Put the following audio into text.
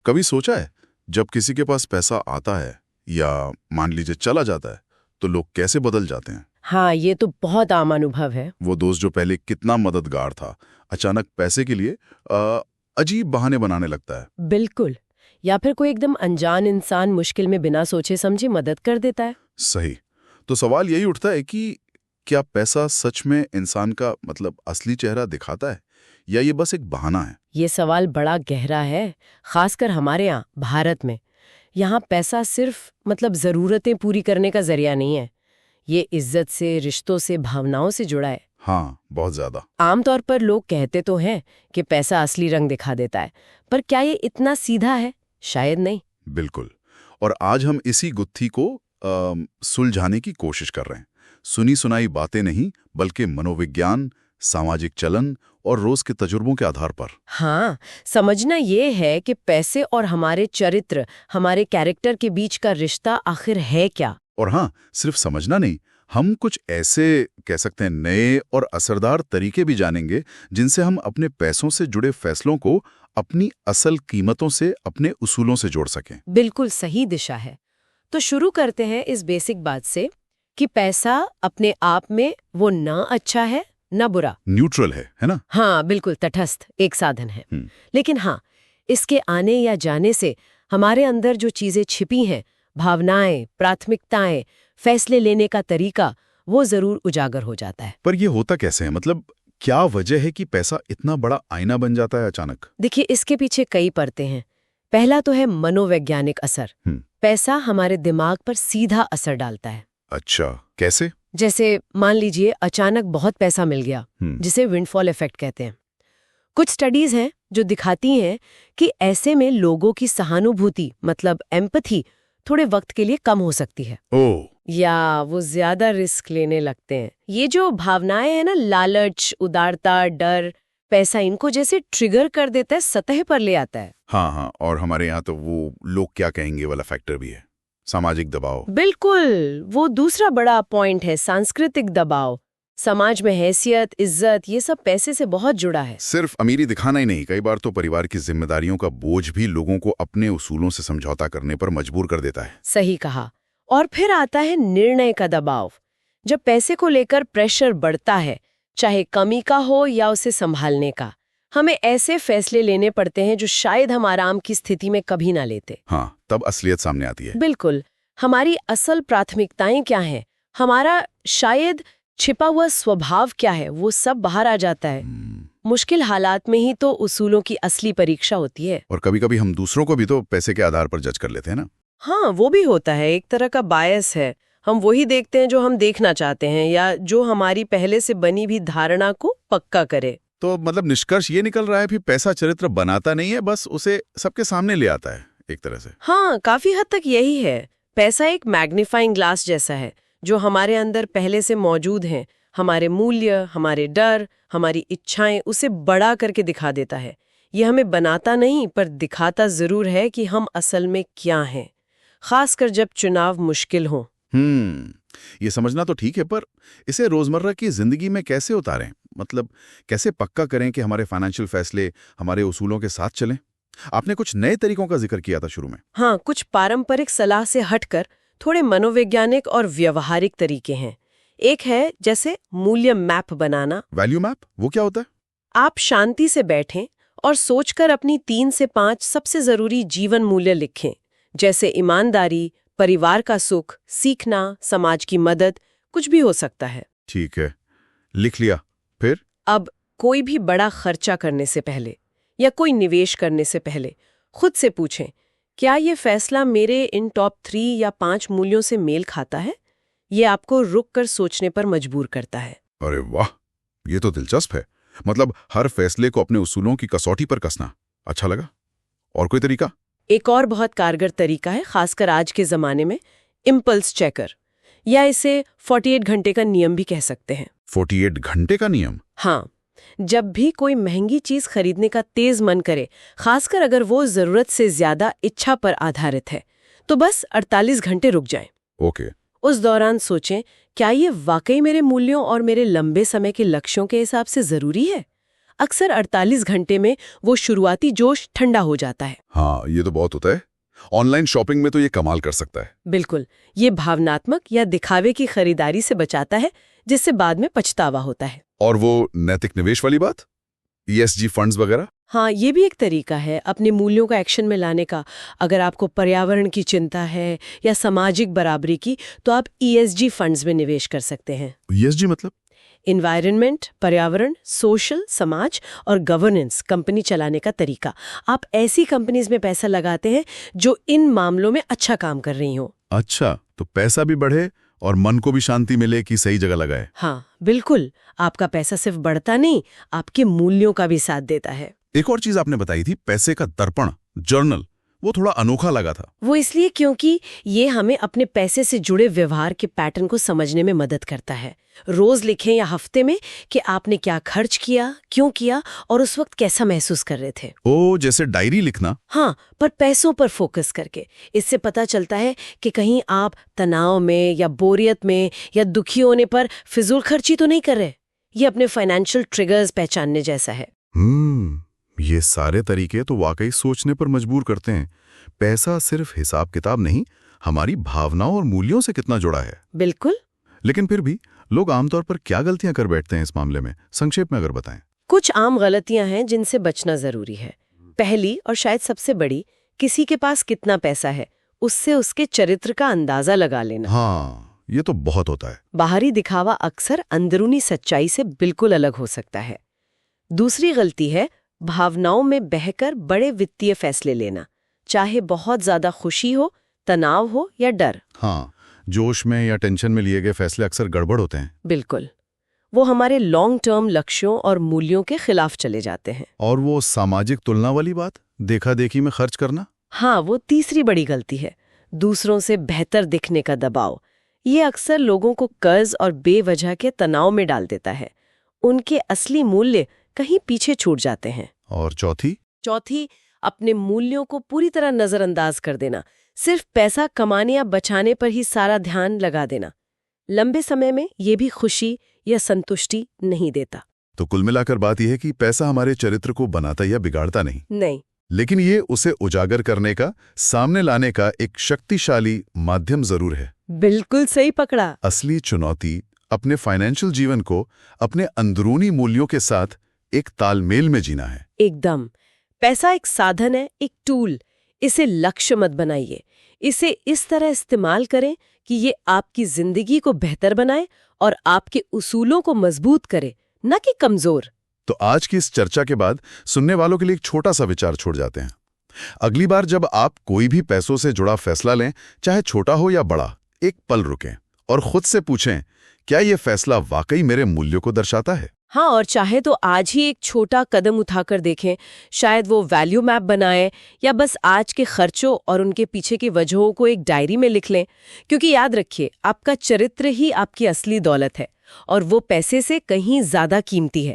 कभी सोचा है जब किसी के पास पैसा आता है या मान लीजिए चला जाता है तो लोग कैसे बदल जाते हैं। हाँ, ये तो बहुत आम अनुभव है। वो दोस्त जो पहले कितना मददगार था अचानक पैसे के लिए अजीब बहाने बनाने लगता है। बिल्कुल। या फिर कोई एकदम अनजान इंसान मुश्किल में बिना सोचे समझे मदद कर देता है। सही। तो सवाल यही उठता है कि क्या पैसा सच में इंसान का असली चेहरा दिखाता है या ये बस एक बहाना है। ये सवाल बड़ा गहरा है, खासकर हमारे यहाँ भारत में। यहाँ पैसा सिर्फ जरूरतें पूरी करने का जरिया नहीं है। ये इज्जत से, रिश्तों से, भावनाओं से जुड़ा है। हाँ, बहुत ज्यादा। आमतौर पर लोग कहते तो हैं कि पैसा असली रंग दिखा देता है, पर क्या ये इतना सीधा है? शायद नहीं। बिल्कुल। और आज हम इसी गुत्थी को सुलझाने की कोशिश कर रहे हैं। सुनी सुनाई बातें नहीं, बल्कि मनोविज्ञान, सामाजिक चलन और रोज के तजुर्बों के आधार पर। हाँ, समझना ये है कि पैसे और हमारे चरित्र, हमारे कैरेक्टर के बीच का रिश्ता आखिर है क्या। और हाँ, सिर्फ समझना नहीं, हम कुछ ऐसे कह सकते हैं नए और असरदार तरीके भी जानेंगे जिनसे हम अपने पैसों से जुड़े फैसलों को अपनी असल कीमतों से, अपने उसूलों से जोड़ सकें। बिल्कुल सही दिशा है। तो शुरू करते हैं इस बेसिक बात से कि पैसा अपने आप में वो ना अच्छा है ना बुरा। न्यूट्रल है ना? हाँ, बिल्कुल तटस्थ एक साधन है। लेकिन हाँ, इसके आने या जाने से हमारे अंदर जो चीजें छिपी हैं, भावनाएं, प्राथमिकताएं, फैसले लेने का तरीका, वो जरूर उजागर हो जाता है। पर ये होता कैसे है? क्या वजह है कि पैसा इतना बड़ा आईना बन जाता है अचानक? देखिए, इसके पीछे कई परतें हैं। पहला तो है मनोवैज्ञानिक असर। पैसा हमारे दिमाग पर सीधा असर डालता है। अच्छा, कैसे? जैसे मान लीजिए अचानक बहुत पैसा मिल गया, जिसे विंडफॉल इफेक्ट कहते हैं। कुछ स्टडीज हैं जो दिखाती हैं कि ऐसे में लोगों की सहानुभूति एम्पैथी थोड़े वक्त के लिए कम हो सकती है। ओह। या वो ज्यादा रिस्क लेने लगते हैं। ये जो भावनाएं हैं ना, लालच, उदारता, डर, पैसा इनको जैसे ट्रिगर कर देता है, सतह पर ले आता है। हाँ, और हमारे यहाँ तो वो लोग क्या कहेंगे वाला फैक्टर भी है, सामाजिक दबाव। बिल्कुल, वो दूसरा बड़ा पॉइंट है, सांस्कृतिक दबाव। समाज में हैसियत, इज्जत, ये सब पैसे से बहुत जुड़ा है। सिर्फ अमीरी दिखाना ही नहीं, कई बार तो परिवार की जिम्मेदारियों का बोझ भी लोगों को अपने उसूलों से समझौता करने पर मजबूर कर देता है। सही कहा। और फिर आता है निर्णय का दबाव। जब पैसे को लेकर प्रेशर बढ़ता है, चाहे कमी का हो या उसे संभालने का, हमें ऐसे फैसले लेने पड़ते हैं जो शायद हम आराम की स्थिति में कभी ना लेते। हाँ, तब असलियत सामने आती है। बिल्कुल। हमारी असल प्राथमिकताएं क्या हैं, हमारा शायद छिपा हुआ स्वभाव क्या है, वो सब बाहर आ जाता है। मुश्किल हालात में ही तो उसूलों की असली परीक्षा होती है। और कभी कभी हम दूसरों को भी तो पैसे के आधार पर जज कर लेते हैं ना। हाँ, वो भी होता है। एक तरह का बायस है। हम वही देखते हैं जो हम देखना चाहते हैं या जो हमारी पहले से बनी भी धारणा को पक्का करे। तो निष्कर्ष ये निकल रहा है, फिर पैसा चरित्र बनाता नहीं है, बस उसे सबके सामने ले आता है एक तरह से। हाँ, काफी हद तक यही है। पैसा एक मैग्नीफाइंग ग्लास जैसा है जो हमारे अंदर पहले से मौजूद हैं। हमारे मूल्य, हमारे डर, हमारी इच्छाएं उसे बड़ा करके दिखा देता है। ये हमें बनाता नहीं, पर दिखाता जरूर है कि हम असल में क्या हैं, खासकर जब चुनाव मुश्किल हो। ये समझना तो ठीक है, पर इसे रोजमर्रा की जिंदगी में कैसे उतारें? कैसे पक्का करें कि हमारे फाइनेंशियल फैसले हमारे उसूलों के साथ चलें? आपने कुछ नए तरीकों का जिक्र किया था शुरू में। हाँ, कुछ पारंपरिक सलाह से हटकर थोड़े मनोवैज्ञानिक और व्यवहारिक तरीके हैं। एक है जैसे मूल्य मैप बनाना। Value map? वो क्या होता है? आप शांति से बैठें और सोचकर अपनी 3 से 5 सबसे जरूरी जीवन मूल्य लिखें, जैसे ईमानदारी, परिवार का सुख, सीखना, समाज की मदद, कुछ भी हो सकता है। ठीक है, लिख लिया। फिर अब कोई भी बड़ा खर्चा करने से पहले या कोई निवेश करने से पहले खुद से पूछें, क्या ये फैसला मेरे इन टॉप 3 या 5 मूल्यों से मेल खाता है? ये आपको रुक कर सोचने पर मजबूर करता है। अरे वाह, ये तो दिलचस्प है। हर फैसले को अपने उसूलों की कसौटी पर कसना। अच्छा लगा। और कोई तरीका? एक और बहुत कारगर तरीका है, खासकर आज के जमाने में, इम्पल्स चेकर, या इसे 48 घंटे का नियम भी कह सकते हैं। 48 घंटे का नियम? हाँ, जब भी कोई महंगी चीज खरीदने का तेज मन करे, खासकर अगर वो जरूरत से ज्यादा इच्छा पर आधारित है, तो बस 48 घंटे रुक जाएं। ओके। उस दौरान सोचें, क्या ये वाकई मेरे मूल्यों और मेरे लंबे समय के लक्ष्यों के हिसाब से जरूरी है? अक्सर 48 घंटे में वो शुरुआती जोश ठंडा हो जाता है। हाँ, ये तो बहुत होता है। ऑनलाइन शॉपिंग में तो ये कमाल कर सकता है। बिल्कुल, ये भावनात्मक या दिखावे की खरीदारी से बचाता है, जिससे बाद में पछतावा होता है। और वो नैतिक निवेश वाली बात, ESG फंड्स वगैरह? हाँ, ये भी एक तरीका है अपने मूल्यों का एक्शन में लाने का। अगर आपको पर्यावरण की चिंता है या सामाजिक बराबरी की, तो आप ESG फंड्स में निवेश कर सकते हैं। ESG मतलब? इन्वायरमेंट, पर्यावरण, सोशल, समाज और गवर्नेंस कंपनी चलाने का तरीका। आप ऐसी कंपनीज में पैसा लगाते हैं जो इन मामलों में अच्छा काम कर रही हो। अच्छा, तो पैसा भी बढ़े और मन को भी शांति मिले कि सही जगह लगाए। हाँ, बिल्कुल। आपका पैसा सिर्फ बढ़ता नहीं, आपके मूल्यों का भी साथ देता है। एक और चीज आपने बताई थी, पैसे का दर्पण, जर्नल, वो थोड़ा अनोखा लगा था। वो इसलिए क्योंकि ये हमें अपने पैसे से जुड़े व्यवहार के पैटर्न को समझने में मदद करता है। रोज लिखें या हफ्ते में कि आपने क्या खर्च किया, क्यों किया और उस वक्त कैसा महसूस कर रहे थे। ओ, जैसे डायरी लिखना। हाँ, पर पैसों पर फोकस करके। इससे पता चलता है कि कहीं आप तनाव में या बोरियत में या दुखी होने पर फिजूल खर्ची तो नहीं कर रहे। ये अपने फाइनेंशियल ट्रिगर्स पहचानने जैसा है। ये सारे तरीके तो वाकई सोचने पर मजबूर करते हैं। पैसा सिर्फ हिसाब किताब नहीं, हमारी भावनाओं और मूल्यों से कितना जुड़ा है। बिल्कुल। लेकिन फिर भी लोग आमतौर पर क्या गलतियां कर बैठते हैं इस मामले में, संक्षेप में अगर बताएं। कुछ आम गलतियां हैं जिनसे बचना जरूरी है। पहली और शायद सबसे बड़ी, किसी के पास कितना पैसा है उससे उसके चरित्र का अंदाजा लगा लेना। हाँ, ये तो बहुत होता है। बाहरी दिखावा अक्सर अंदरूनी सच्चाई से बिल्कुल अलग हो सकता है। दूसरी गलती है भावनाओं में बहकर बड़े वित्तीय फैसले लेना, चाहे बहुत ज्यादा खुशी हो, तनाव हो या डर। हाँ, जोश में या टेंशन में लिए गए फैसले अक्सर गड़बड़ होते हैं। बिल्कुल, वो हमारे लॉन्ग टर्म लक्ष्यों और मूल्यों के खिलाफ चले जाते हैं। और वो सामाजिक तुलना वाली बात, देखा देखी में खर्च करना। हाँ, वो तीसरी बड़ी गलती है, दूसरों से बेहतर दिखने का दबाव। ये अक्सर लोगों को कर्ज और बेवजह के तनाव में डाल देता है। उनके असली मूल्य कहीं पीछे छूट जाते हैं। और चौथी, अपने मूल्यों को पूरी तरह नजरअंदाज कर देना। सिर्फ पैसा कमाने या बचाने पर ही सारा ध्यान लगा देना लंबे समय में ये भी खुशी या संतुष्टि नहीं देता। तो कुल मिलाकर बात यह है कि पैसा हमारे चरित्र को बनाता या बिगाड़ता नहीं, लेकिन ये उसे उजागर करने का, सामने लाने का एक शक्तिशाली माध्यम जरूर है। बिल्कुल सही पकड़ा। असली चुनौती अपने फाइनेंशियल जीवन को अपने अंदरूनी मूल्यों के साथ एक तालमेल में जीना है। एकदम। पैसा एक साधन है, एक टूल। इसे लक्ष्य मत बनाइए। इसे इस तरह इस्तेमाल करें कि ये आपकी जिंदगी को बेहतर बनाए और आपके उसूलों को मजबूत करे, न कि कमजोर। तो आज की इस चर्चा के बाद सुनने वालों के लिए एक छोटा सा विचार छोड़ जाते हैं। अगली बार जब आप कोई भी पैसों से जुड़ा फैसला लें, चाहे छोटा हो या बड़ा, एक पल रुकें और खुद से पूछें, क्या ये फैसला वाकई मेरे मूल्यों को दर्शाता है? हाँ, और चाहे तो आज ही एक छोटा कदम उठाकर देखें। शायद वो वैल्यू मैप बनाएं या बस आज के खर्चों और उनके पीछे की वजहों को एक डायरी में लिख लें। क्योंकि याद रखिए, आपका चरित्र ही आपकी असली दौलत है और वो पैसे से कहीं ज्यादा कीमती है।